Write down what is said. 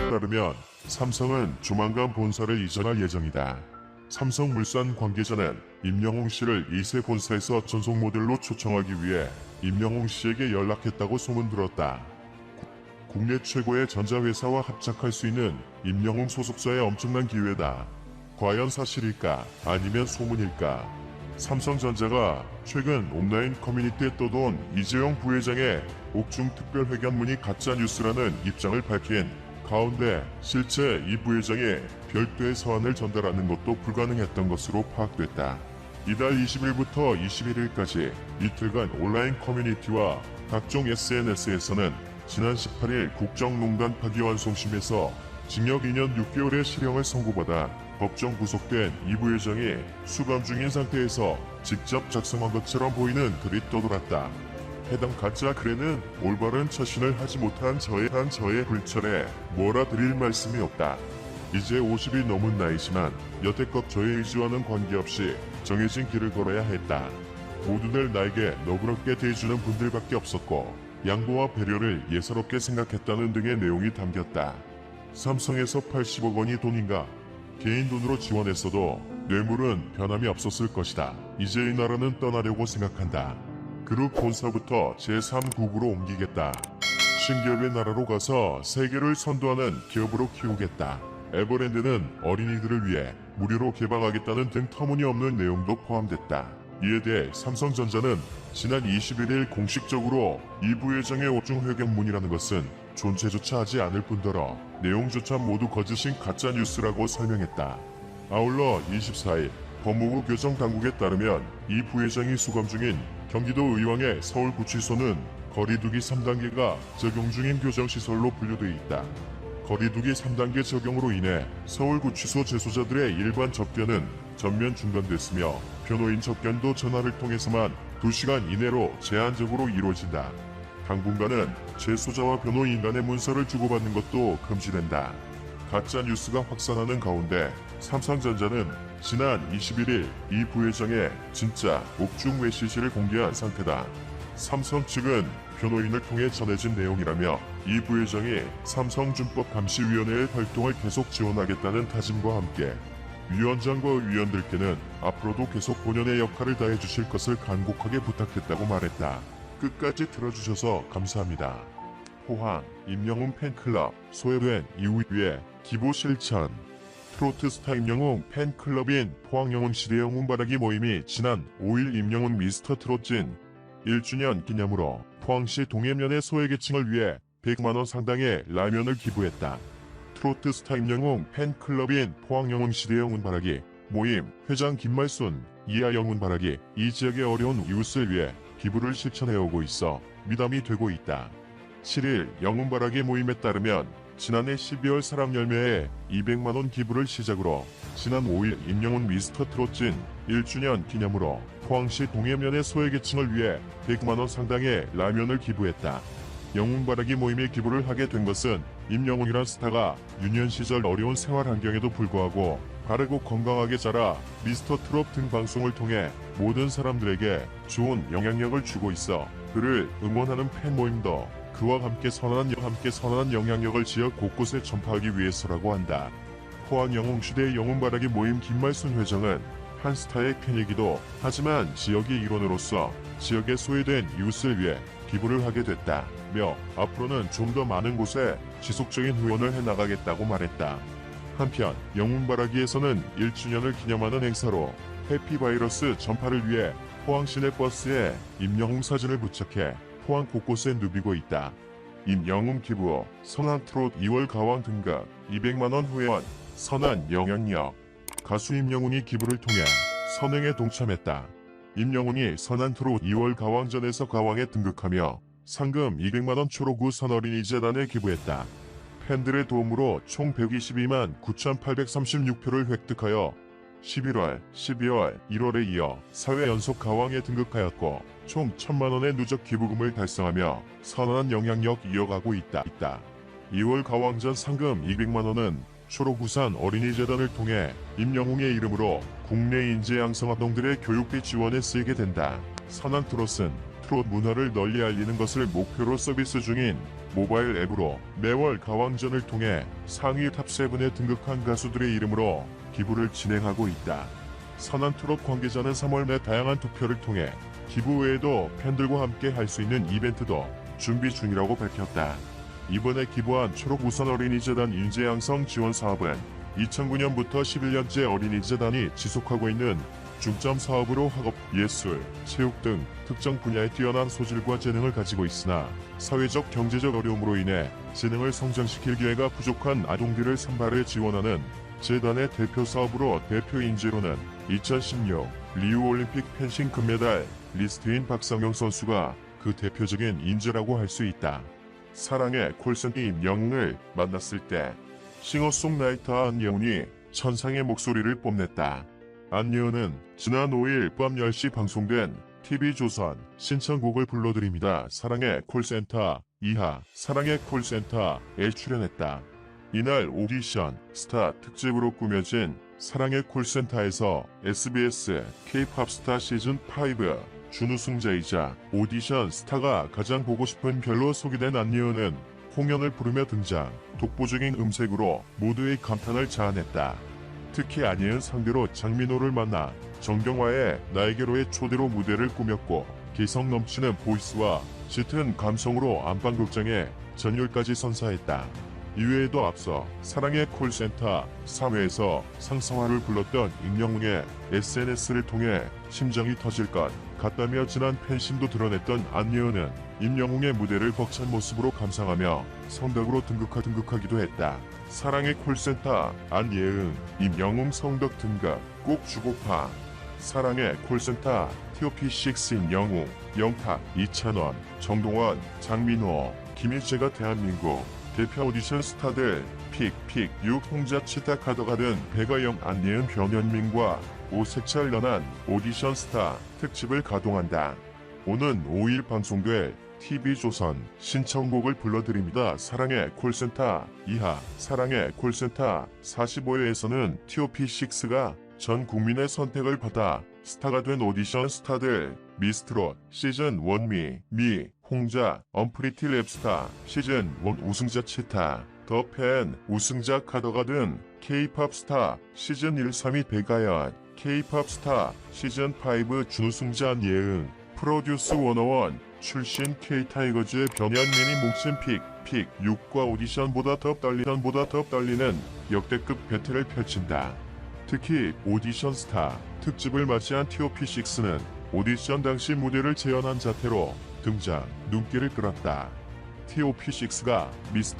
따르면 삼성은 조만간 본사를 이전할 예정이다. 삼성물산 관계자는 임영웅 씨를 2세 본사에서 전속 모델로 초청하기 위해 임영웅 씨에게 연락했다고 소문들었다. 국내 최고의 전자회사와 합작할 수 있는 임영웅 소속사의 엄청난 기회다. 과연 사실일까? 아니면 소문일까? 삼성전자가 최근 온라인 커뮤니티에 떠도는 이재용 부회장의 옥중 특별회견문이 가짜뉴스라는 입장을 밝힌 가운데 실제 이 부회장이 별도의 서한을 전달하는 것도 불가능했던 것으로 파악됐다. 이달 20일부터 21일까지 이틀간 온라인 커뮤니티와 각종 SNS에서는 지난 18일 국정농단 파기환송심에서 징역 2년 6개월의 실형을 선고받아 법정 구속된 이 부회장이 수감 중인 상태에서 직접 작성한 것처럼 보이는 글이 떠돌았다. 해당 가짜 글에는 올바른 처신을 하지 못한 저의 불철에 뭐라 드릴 말씀이 없다. 이제 50이 넘은 나이지만 여태껏 저의 의지와는 관계없이 정해진 길을 걸어야 했다. 모두들 나에게 너그럽게 대해주는 분들밖에 없었고 양보와 배려를 예사롭게 생각했다는 등의 내용이 담겼다. 삼성에서 80억 원이 돈인가? 개인 돈으로 지원했어도 뇌물은 변함이 없었을 것이다. 이제 이 나라는 떠나려고 생각한다. 그룹 본사부터 제3국으로 옮기겠다. 신기업의 나라로 가서 세계를 선도하는 기업으로 키우겠다. 에버랜드는 어린이들을 위해 무료로 개방하겠다는 등 터무니없는 내용도 포함됐다. 이에 대해 삼성전자는 지난 21일 공식적으로 이 부회장의 옥중회견문이라는 것은 존재조차 하지 않을 뿐더러 내용조차 모두 거짓인 가짜뉴스라고 설명했다. 아울러 24일 법무부 교정당국에 따르면 이 부회장이 수감 중인 경기도 의왕의 서울구치소는 거리두기 3단계가 적용 중인 교정시설로 분류돼 있다. 거리두기 3단계 적용으로 인해 서울구치소 재소자들의 일반 접견은 전면 중단됐으며 변호인 접견도 전화를 통해서만 2시간 이내로 제한적으로 이루어진다. 당분간은 재소자와 변호인 간의 문서를 주고받는 것도 금지된다. 가짜 뉴스가 확산하는 가운데 삼성전자는 지난 21일 이 부회장의 진짜 옥중 메시지를 공개한 상태다. 삼성 측은 변호인을 통해 전해진 내용이라며 이 부회장이 삼성준법감시위원회의 활동을 계속 지원하겠다는 다짐과 함께 위원장과 위원들께는 앞으로도 계속 본연의 역할을 다해주실 것을 간곡하게 부탁했다고 말했다. 끝까지 들어주셔서 감사합니다. 포항 임영웅 팬클럽 소외된 이후에 기부 실천. 트로트 스타 임영웅 팬클럽인 포항 영웅시대 영웅바라기 모임이 지난 5일 임영웅 미스터 트롯진 1주년 기념으로 포항시 동해면의 소외계층을 위해 100만원 상당의 라면을 기부했다. 트로트 스타 임영웅 팬클럽인 포항 영웅시대 영웅바라기 모임 회장 김말순, 이하 영웅바라기 이 지역의 어려운 이웃을 위해 기부를 실천해오고 있어 미담이 되고 있다. 7일 영웅바라기 모임에 따르면 지난해 12월 사랑열매에 200만원 기부를 시작으로 지난 5일 임영웅 미스터 트롯진 1주년 기념으로 포항시 동해면의 소외계층을 위해 100만원 상당의 라면을 기부했다. 영웅바라기 모임에 기부를 하게 된 것은 임영웅이란 스타가 유년 시절 어려운 생활 환경에도 불구하고 바르고 건강하게 자라 미스터 트롯 등 방송을 통해 모든 사람들에게 좋은 영향력을 주고 있어 그를 응원하는 팬 모임도 그와 함께 선한 영향력을 지역 곳곳에 전파하기 위해서라고 한다. 포항 영웅시대 영웅바라기 모임 김말순 회장은 한 스타의 팬이기도 하지만 지역의 일원으로서 지역에 소외된 이웃을 위해 기부를 하게 됐다며 앞으로는 좀 더 많은 곳에 지속적인 후원을 해나가겠다고 말했다. 한편 영웅바라기에서는 1주년을 기념하는 행사로 해피바이러스 전파를 위해 포항 시내 버스에 임영웅 사진을 부착해 포항 곳곳에 누비고 있다. 임영웅 기부, 선한 트롯 2월 가왕 등급, 200만원 후원, 선한 영향력. 가수 임영웅이 기부를 통해 선행에 동참했다. 임영웅이 선한 트롯 2월 가왕전에서 가왕에 등극하며 상금 200만원 초록우 선어린이재단에 기부했다. 팬들의 도움으로 총 122만 9,836표를 획득하여 11월, 12월, 1월에 이어 4회 연속 가왕에 등극하였고 총 1,000만원의 누적 기부금을 달성하며 선한 영향력 이어가고 있다. 2월 가왕전 상금 200만원은 초록우산 어린이재단을 통해 임영웅의 이름으로 국내 인재 양성 아동들의 교육비 지원에 쓰이게 된다. 선한 트롯은 트롯 문화를 널리 알리는 것을 목표로 서비스 중인 모바일 앱으로 매월 가왕전을 통해 상위 탑7에 등극한 가수들의 이름으로 기부를 진행하고 있다. 선한 트롯 관계자는 3월 내 다양한 투표를 통해 기부 외에도 팬들과 함께 할 수 있는 이벤트도 준비 중이라고 밝혔다. 이번에 기부한 초록우산 어린이재단 인재양성 지원 사업은 2009년부터 11년째 어린이재단이 지속하고 있는 중점 사업으로 학업, 예술, 체육 등 특정 분야에 뛰어난 소질과 재능을 가지고 있으나 사회적 경제적 어려움으로 인해 재능을 성장시킬 기회가 부족한 아동들을 선발해 지원하는 재단의 대표 사업으로 대표 인재로는 2016 리우올림픽 펜싱 금메달 리스트인 박상영 선수가 그 대표적인 인재라고 할 수 있다. 사랑의 콜센터 임영웅을 만났을 때 싱어송라이터 안예은이 천상의 목소리를 뽐냈다. 안예은은 지난 5일 밤 10시 방송된 TV조선 신청곡을 불러드립니다. 사랑의 콜센터 2화 사랑의 콜센터에 출연했다. 이날 오디션 스타 특집으로 꾸며진 사랑의 콜센터에서 SBS K-POP 스타 시즌5 준우승자이자 오디션 스타가 가장 보고 싶은 별로 소개된 안예은은 홍연을 부르며 등장, 독보적인 음색으로 모두의 감탄을 자아냈다. 특히 안예은 상대로 장민호를 만나 정경화의 나에게로의 초대로 무대를 꾸몄고 개성 넘치는 보이스와 짙은 감성으로 안방극장에 전율까지 선사했다. 이외에도 앞서 사랑의 콜센터 3회에서 상성화를 불렀던 임영웅의 SNS를 통해 심장이 터질 것 같다며 진한 팬심도 드러냈던 안예은은 임영웅의 무대를 벅찬 모습으로 감상하며 성덕으로 등극하기도 했다. 사랑의 콜센터 안예은, 임영웅 성덕 등극 꼭 주고파. 사랑의 콜센터 TOP6 임영웅, 영탁, 이찬원, 정동원, 장민호, 김일재가 대한민국 대표 오디션 스타들 픽 6 홍자 치타 카더가든 배가영 안예은 변현민과 오색철 연한 오디션 스타 특집을 가동한다. 오는 5일 방송될 TV조선 신청곡을 불러드립니다. 사랑의 콜센터 2화 사랑의 콜센터 45회에서는 TOP6가 전 국민의 선택을 받아 스타가 된 오디션 스타들 미스트롯 시즌1 미, 홍자, 언프리티 랩스타 시즌1 우승자 치타, 더팬 우승자 카더가든, K-POP 스타 시즌1 3위 배가연, K-POP 스타 시즌5 준우승자 안예은, 프로듀스 101 출신 K-타이거즈의 변현민이 몫인 픽 6과 오디션보다 더 떨리는 역대급 배틀을 펼친다. 특히 오디션 스타 특집을 맞이한 TOP6는 오디션 당시 무대를 재현한 자태로 등장, 눈길을 끌었다. TOP6가 미스터